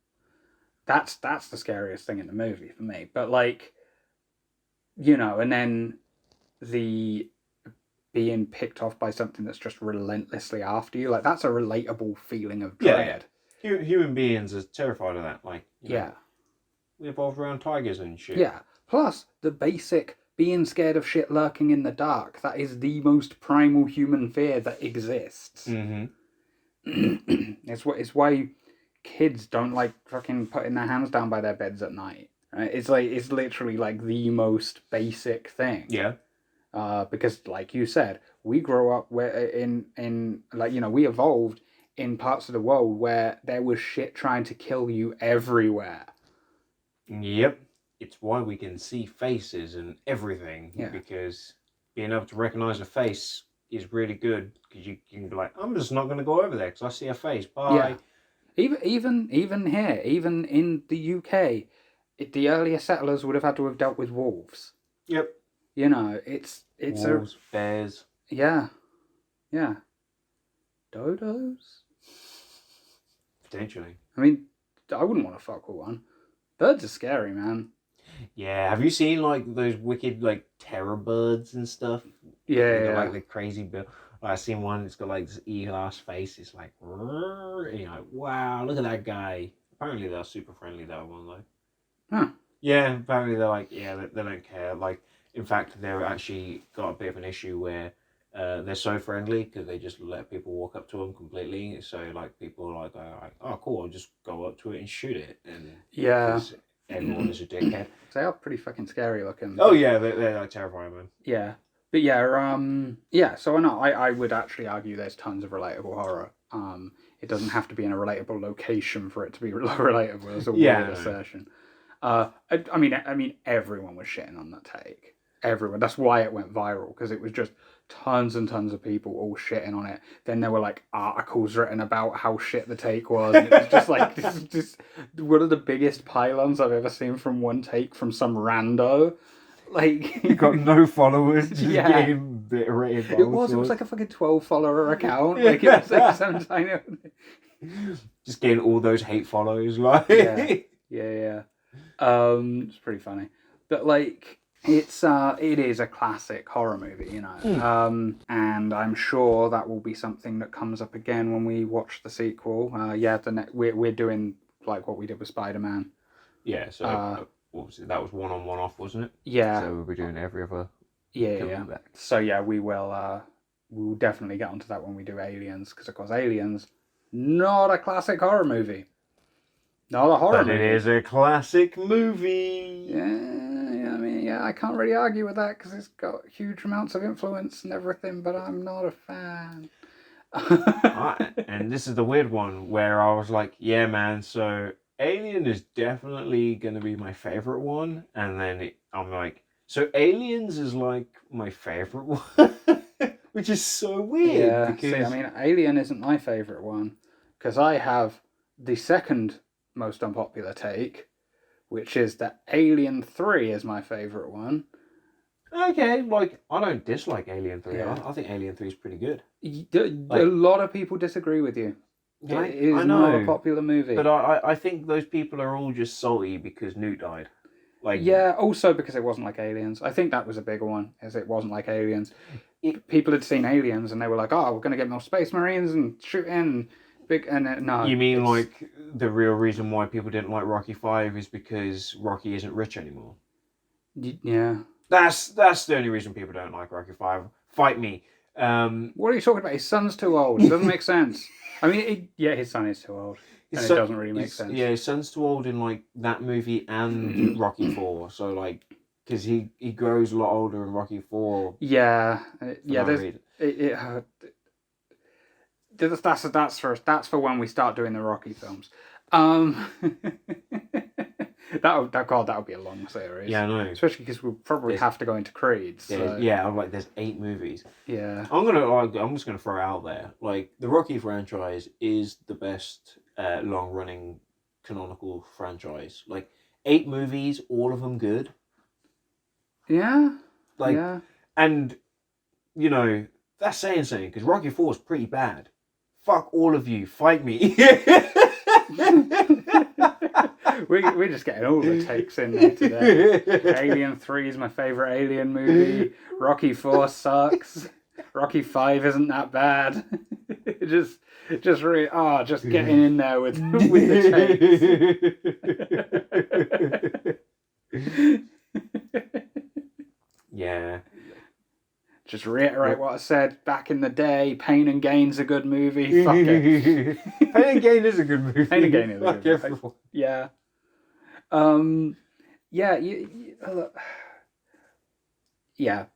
That's the scariest thing in the movie for me. But, like, and then the being picked off by something that's just relentlessly after you. Like, that's a relatable feeling of dread. Human beings are terrified of that. Like, we evolved around tigers and shit. Yeah. Plus, the basic being scared of shit lurking in the dark. That is the most primal human fear that exists. Mm-hmm. It's why kids don't like fucking putting their hands down by their beds at night. Right? It's literally like the most basic thing. Yeah. Because, like you said, we grow up we evolved in parts of the world where there was shit trying to kill you everywhere. Yep. It's why we can see faces and everything. Yeah. Because being able to recognize a face is really good. Because you can be like, I'm just not going to go over there because I see a face. Bye. Yeah. Even here, even in the UK, the earlier settlers would have had to have dealt with wolves. Yep. It's wolves, bears. Yeah. Yeah. Dodos? Potentially. I mean, I wouldn't want to fuck with one. Birds are scary, man. Yeah, have you seen like those wicked like terror birds and stuff? Yeah. Like the crazy bill. Like, I seen one. It's got like this evil-ass face. It's like, and you're like, wow, look at that guy. Apparently they're super friendly. That one though. Huh. Yeah, apparently they're like, yeah, they don't care. Like, in fact, they're actually got a bit of an issue where they're so friendly because they just let people walk up to them completely. So, like, people are like, oh, cool, I'll just go up to it and shoot it. And Yeah. because everyone is a dickhead. They are pretty fucking scary looking. Oh, yeah, they're like terrifying, man. Yeah. But yeah, so I would actually argue there's tons of relatable horror. It doesn't have to be in a relatable location for it to be relatable. It's a weird assertion. I mean, everyone was shitting on that take. Everyone. That's why it went viral, because it was just tons and tons of people all shitting on it. Then there were like articles written about how shit the take was. And it was just like this is just one of the biggest pylons I've ever seen from one take from some rando. Like, you got no followers, just getting obliterated. It was like a fucking 12-follower account. Like, it was like some tiny. Just getting all those hate follows, like. Yeah. It's pretty funny, but like, it is a classic horror movie, you know. And I'm sure that will be something that comes up again when we watch the sequel. We're doing like what we did with Spider-Man. Yeah. So. What was it? That was one on one off, wasn't it? Yeah. So we'll be doing every other. Yeah. So yeah, we will definitely get onto that when we do Aliens, because of course Aliens, not a classic horror movie. Not a horror movie. But it is a classic movie. Yeah. I mean, I can't really argue with that because it's got huge amounts of influence and everything, but I'm not a fan. And this is the weird one where I was like, yeah, man, so Alien is definitely going to be my favorite one. And then I'm like, so Aliens is like my favorite one? Which is so weird. Yeah, because... see, I mean, Alien isn't my favorite one, because I have the second most unpopular take, which is that Alien 3 is my favorite one. Okay, like, I don't dislike Alien 3. Yeah. I think Alien 3 is pretty good. A lot of people disagree with you. It is not a popular movie. But I think those people are all just salty because Newt died. Like, yeah, also because it wasn't like Aliens. I think that was a bigger one, is it wasn't like Aliens. People had seen Aliens and they were like, oh, we're going to get more Space Marines and shoot in. No. You mean like the real reason why people didn't like Rocky 5 is because Rocky isn't rich anymore? Yeah. That's the only reason people don't like Rocky 5. Fight me. What are you talking about? His son's too old. It doesn't make sense. I mean, his son is too old. And it doesn't really make sense. Yeah, his son's too old in like that movie and Rocky 4. So like, because he grows a lot older in Rocky 4. Yeah. That's for when we start doing the Rocky films. That'll be a long series. Yeah, I know. Especially because we'll probably have to go into Creed. So. Yeah, I'm like, there's 8 movies. Yeah. I'm just gonna throw it out there. Like, the Rocky franchise is the best long running canonical franchise. Like, 8 movies, all of them good. Yeah. Like, and you know, that's saying something, because Rocky 4 is pretty bad. Fuck all of you, fight me. We're just getting all the takes in there today. Alien 3 is my favourite Alien movie. Rocky 4 sucks. Rocky 5 isn't that bad. just getting in there with the takes. Yeah. Just reiterate what I said back in the day. Pain and Gain's a good movie. Fuck it. Pain and Gain is a good movie. Pain and Gain is a good movie. Yeah.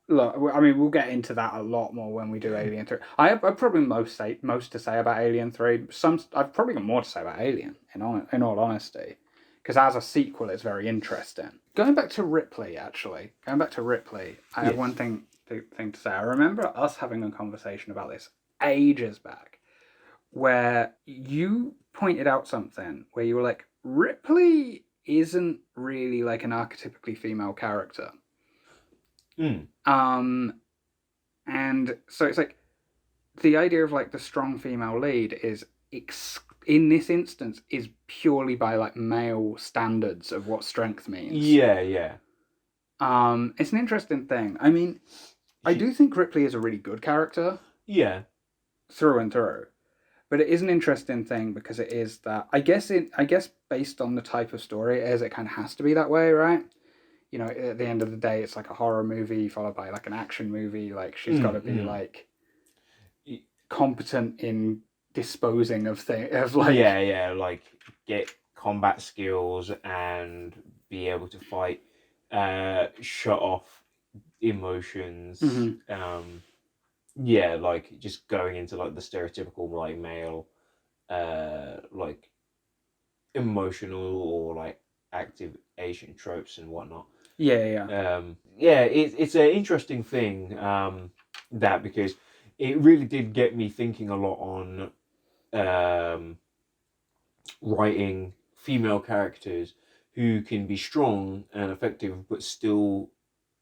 Look, I mean, we'll get into that a lot more when we do Alien 3. I've probably most to say about Alien 3. I've probably got more to say about Alien, in all honesty. Because as a sequel, it's very interesting. Going back to Ripley, I have one thing to say. I remember us having a conversation about this ages back, where you pointed out something where you were like, Ripley isn't really like an archetypically female character. And so it's like the idea of like the strong female lead is in this instance is purely by like male standards of what strength means. Yeah. It's an interesting thing. I mean, I do think Ripley is a really good character. Yeah. Through and through. But it is an interesting thing because it is that I guess based on the type of story it is, it kind of has to be that way, right? You know, at the end of the day, it's like a horror movie followed by like an action movie. Like she's got to be like competent in disposing of things, of like like get combat skills and be able to fight, shut off emotions. Like just going into like the stereotypical like male, like emotional or like active Asian tropes and whatnot. It's an interesting thing, that because it really did get me thinking a lot on writing female characters who can be strong and effective but still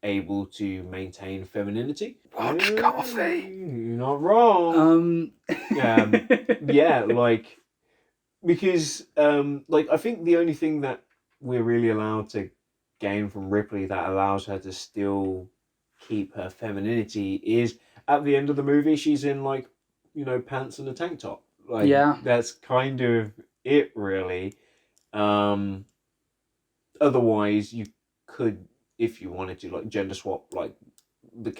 able to maintain femininity. Watch Coffee. You're not wrong. Like because like I think the only thing that we're really allowed to gain from Ripley that allows her to still keep her femininity is at the end of the movie she's in like, you know, pants and a tank top. Like that's kind of it really. Otherwise you could, if you wanted to, like gender swap like the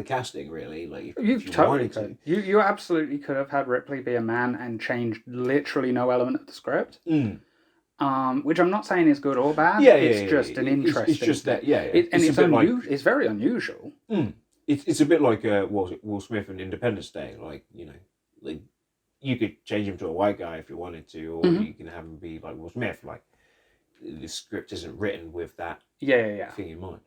casting really, like if you totally could. You absolutely could have had Ripley be a man and changed literally no element of the script. Which I'm not saying is good or bad. It's just an interesting. It's just that, it's very unusual. It's a bit like Will Smith in Independence Day. Like, you know, like you could change him to a white guy if you wanted to, or you can have him be like Will Smith. Like the script isn't written with that thing in mind.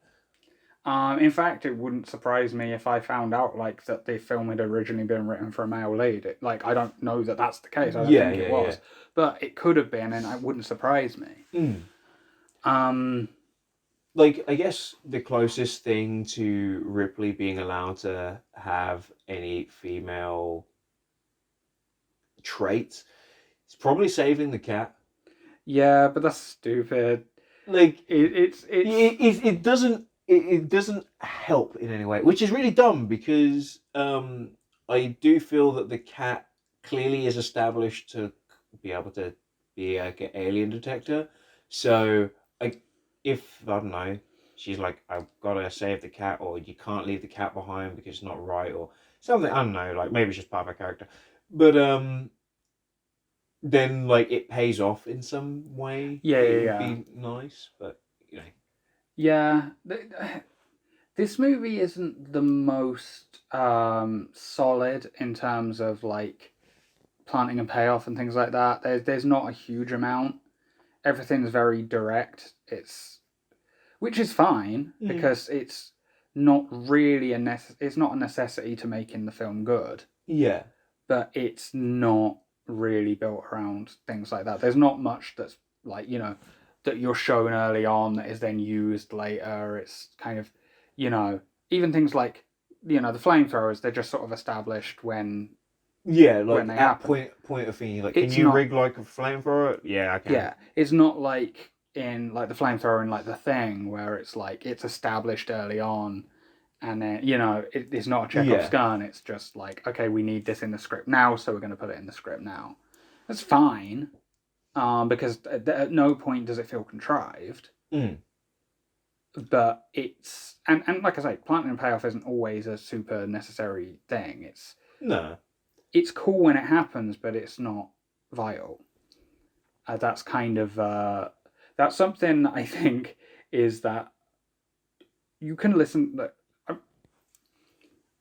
In fact, it wouldn't surprise me if I found out like that the film had originally been written for a male lead. I don't know that that's the case. I don't think it was, but it could have been, and it wouldn't surprise me. Like I guess the closest thing to Ripley being allowed to have any female traits is probably saving the cat. Yeah, but that's stupid. Like it doesn't help in any way, which is really dumb because I do feel that the cat clearly is established to be able to be like an alien detector. So if I don't know, she's like, I've got to save the cat, or you can't leave the cat behind because it's not right, or something. I don't know, like maybe it's just part of her character, but then like it pays off in some way. It would be nice, but you know. Yeah, this movie isn't the most solid in terms of like planting and payoff and things like that. There's not a huge amount. Everything's very direct. Which is fine because it's not really it's not a necessity to making the film good. Yeah, but it's not really built around things like that. There's not much that's like, you know, that you're shown early on that is then used later. It's kind of, you know, even things like, you know, the flamethrowers, they're just sort of established when like when they at happen. point of thinking, like, can you rig like a flamethrower? Yeah, I can. Yeah, it's not like in like the flamethrower in like The Thing where it's like it's established early on, and then, you know, it's not a Chekhov's gun. It's just like, okay, we need this in the script now, so we're going to put it in the script now. That's fine, because at no point does it feel contrived. But it's and like I say, planting and payoff isn't always a super necessary thing. It's cool when it happens, but it's not vital. That's kind of that's something I think is that you can listen. I'm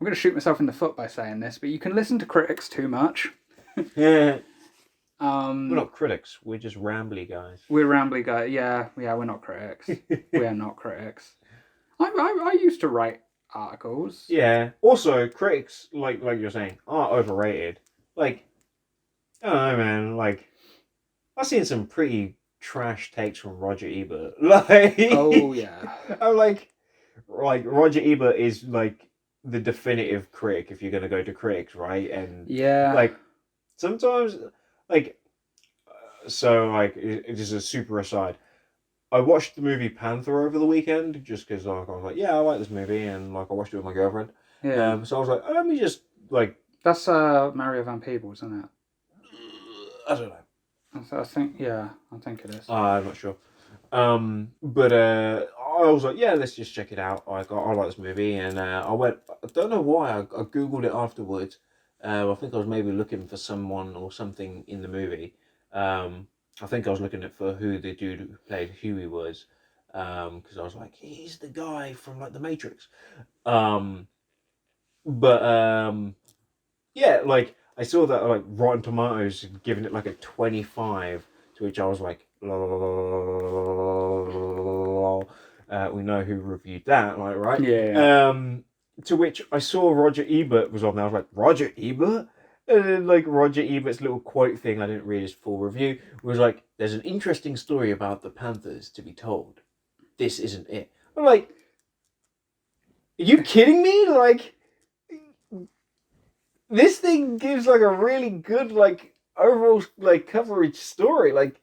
going to shoot myself in the foot by saying this, but you can listen to critics too much. Yeah. We're not critics. We're just rambly guys. We're rambly guys. Yeah. We're not critics. We are not critics. I used to write articles. Yeah. Also, critics, like you're saying, are overrated. Like, I don't know, man. Like, I've seen some pretty trash takes from Roger Ebert. Like, oh yeah. I'm like Roger Ebert is like the definitive critic if you're gonna go to critics, right? And like sometimes, like, so like it is a super aside. I watched the movie Panther over the weekend just because like, I was like, yeah, I like this movie, and like I watched it with my girlfriend. Yeah. So I was like, let me just like That's Mario Van Peebles, isn't it? I don't know. I think it is. I'm not sure. But I was like, yeah, let's just check it out. I like this movie, and I went. I don't know why. I googled it afterwards. I think I was maybe looking for someone or something in the movie. I think I was looking for who the dude who played Huey was, because I was like, he's the guy from like The Matrix. Yeah, like I saw that like Rotten Tomatoes giving it like a 25, to which I was like, we know who reviewed that, like, right? Yeah. To which I saw Roger Ebert was on there. I was like, Roger Ebert? And then like Roger Ebert's little quote thing, I didn't read his full review, was like, there's an interesting story about the Panthers to be told. This isn't it. I'm like, are you kidding me? Like, this thing gives like a really good like overall like coverage story, like,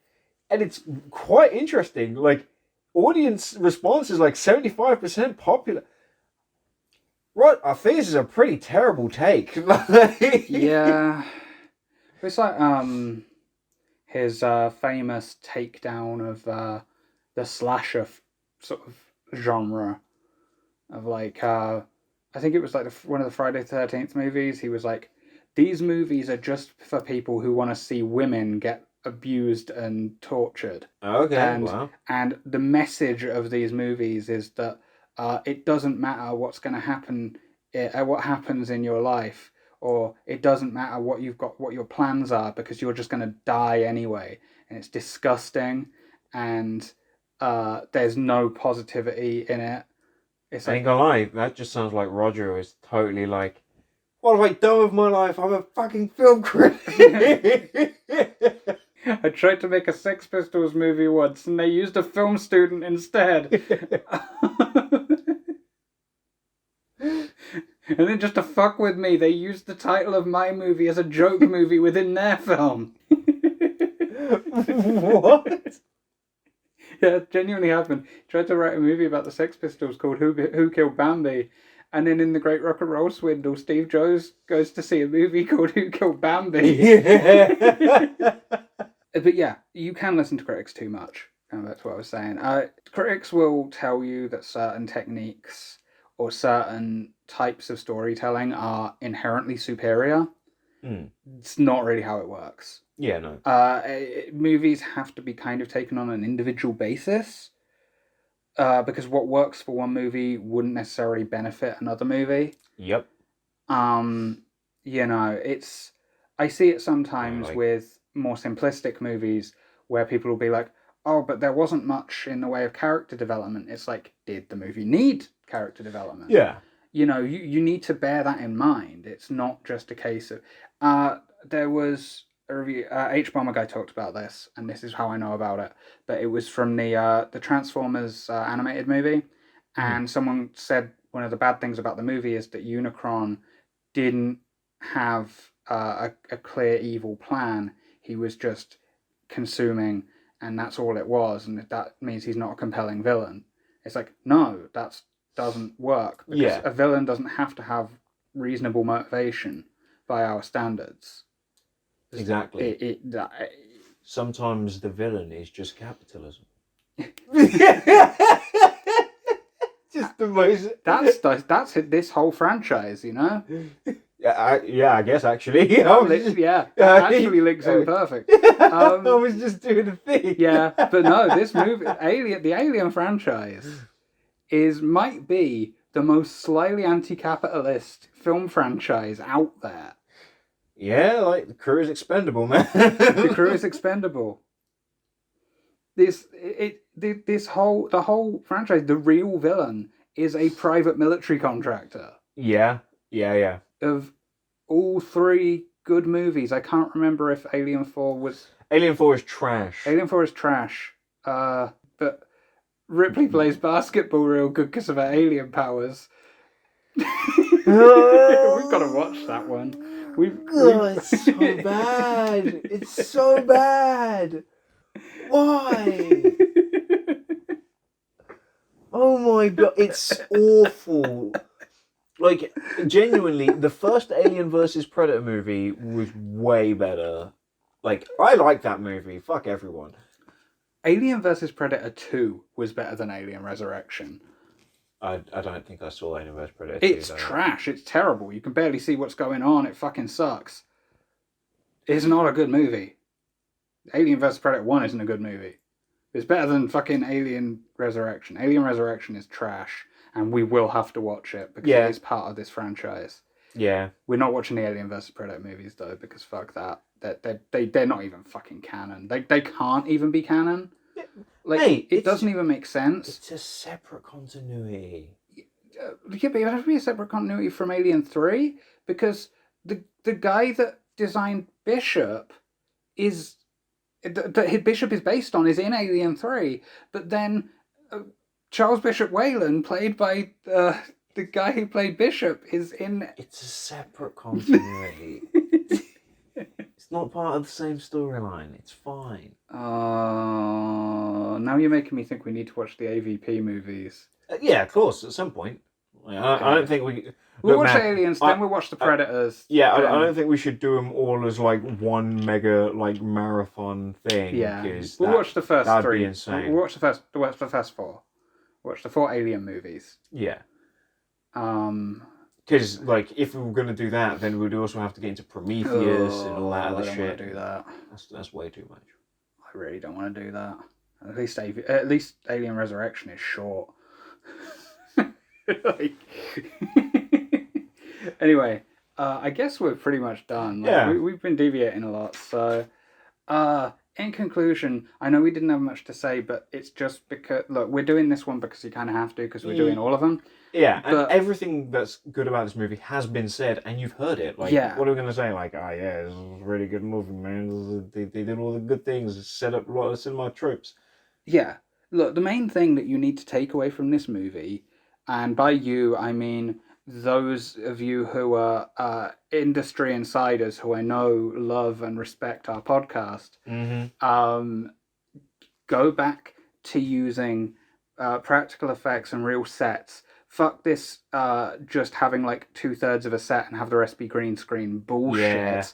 and it's quite interesting. Like, audience response is like 75% popular. Right, I think this is a pretty terrible take. Yeah. It's like his famous takedown of the slasher sort of genre of like I think it was like one of the Friday the 13th movies. He was like, these movies are just for people who want to see women get abused and tortured. Okay, and wow. and the message of these movies is that it doesn't matter what's going to happen, what happens in your life, or it doesn't matter what you've got, what your plans are, because you're just going to die anyway, and it's disgusting, and there's no positivity in it. It's I like, ain't gonna lie, that just sounds like Roger was totally like, what have I done with my life? I'm a fucking film critic. I tried to make a Sex Pistols movie once, and they used a film student instead. And then just to fuck with me, they used the title of my movie as a joke movie within their film. What? Yeah, it genuinely happened. Tried to write a movie about the Sex Pistols called Who Killed Bambi, and then in the Great Rock and Roll Swindle, Steve Jones goes to see a movie called Who Killed Bambi. Yeah. But yeah, you can listen to critics too much. That's what I was saying. Critics will tell you that certain techniques or certain types of storytelling are inherently superior. It's not really how it works. Yeah, no. Movies have to be kind of taken on an individual basis, because what works for one movie wouldn't necessarily benefit another movie. Yep. It's, I see it sometimes like, with more simplistic movies where people will be like, oh, but there wasn't much in the way of character development. It's like, did the movie need character development? Yeah. You need to bear that in mind. It's not just a case of... there was a review... H-Bomber Guy talked about this, and this is how I know about it. But it was from the Transformers animated movie, and someone said one of the bad things about the movie is that Unicron didn't have a clear evil plan. He was just consuming, and that's all it was, and that means he's not a compelling villain. It's like, no, that doesn't work, because a villain doesn't have to have reasonable motivation by our standards. Exactly. Sometimes the villain is just capitalism. Just the most... That's this whole franchise, Yeah, I guess actually. It actually links in perfect. I was just doing a thing. Yeah, but no, this movie, the Alien franchise, might be the most slyly anti-capitalist film franchise out there. Yeah, like the crew is expendable, man. The crew is expendable. The whole franchise, the real villain is a private military contractor. Yeah. Of all three good movies, I can't remember if Alien 4 was... Alien 4 is trash. Alien 4 is trash. But Ripley plays basketball real good because of her alien powers. We've got to watch that one. It's so bad. It's so bad. Why? Oh my god, it's awful. Like, genuinely, the first Alien vs. Predator movie was way better. Like, I like that movie. Fuck everyone. Alien vs. Predator 2 was better than Alien Resurrection. I don't think I saw Alien vs. Predator 2. It's trash. It's terrible. You can barely see what's going on. It fucking sucks. It's not a good movie. Alien vs. Predator 1 isn't a good movie. It's better than fucking Alien Resurrection. Alien Resurrection is trash, and we will have to watch it because it is part of this franchise. Yeah. We're not watching the Alien vs. Predator movies, though, because fuck that. They're not even fucking canon. They can't even be canon. Like, Mate, it doesn't even make sense. It's a separate continuity. Yeah, but it has to be a separate continuity from Alien 3, because the guy that designed Bishop is... that Bishop is based on is in Alien 3, but then Charles Bishop Whalen, played by the guy who played Bishop, is in... It's a separate continuity. It's not part of the same storyline. It's fine. Now you're making me think we need to watch the AVP movies. Yeah, of course, at some point. I don't think we... We'll watch Aliens, then we'll watch the Predators. I don't think we should do them all as like one mega like marathon thing. Yeah, we'll watch the first that'd 3. Be insane. We'll watch the first 4. Watch the 4 Alien movies. Yeah. Because like if we were gonna do that, then we'd also have to get into Prometheus and all that other shit. I don't want to do that. That's way too much. I really don't want to do that. At least Alien Resurrection is short. Anyway, I guess we're pretty much done. We've been deviating a lot. So, in conclusion, I know we didn't have much to say, but it's just because, look, we're doing this one because you kind of have to, because we're doing all of them. Yeah, and everything that's good about this movie has been said, and you've heard it. Like, what are we going to say? Like, this is a really good movie, man. They did all the good things, set up a lot of cinema tropes. Yeah. Look, the main thing that you need to take away from this movie, and by you, I mean those of you who are industry insiders who I know love and respect our podcast, go back to using practical effects and real sets. Fuck this just having like 2/3 of a set and have the rest be green screen bullshit. Yeah.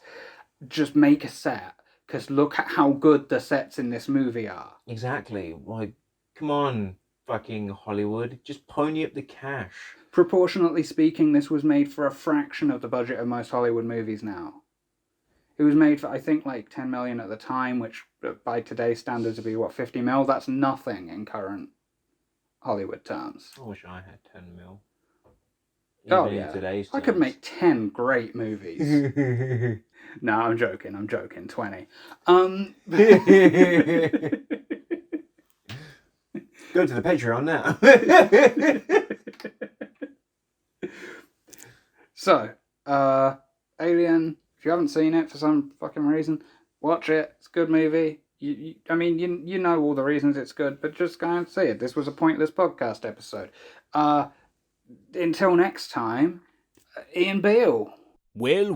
Just make a set, because look at how good the sets in this movie are. Exactly. Like, come on, fucking Hollywood. Just pony up the cash. Proportionately speaking, this was made for a fraction of the budget of most Hollywood movies now. It was made for, I think, like 10 million at the time, which by today's standards would be, 50 mil? That's nothing in current Hollywood terms. I wish I had 10 mil. Even in today's terms. I could make 10 great movies. No, I'm joking. 20. Go to the Patreon now. So, Alien, if you haven't seen it for some fucking reason, watch it. It's a good movie. You know all the reasons it's good, but just go and see it. This was a pointless podcast episode. Until next time, Ian Beale. Well.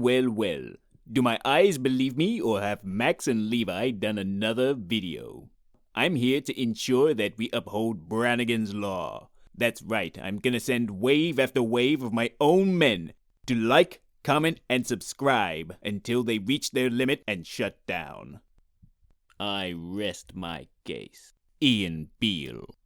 Do my eyes believe me, or have Max and Levi done another video? I'm here to ensure that we uphold Brannigan's Law. That's right, I'm gonna send wave after wave of my own men to like, comment, and subscribe until they reach their limit and shut down. I rest my case. Ian Beale.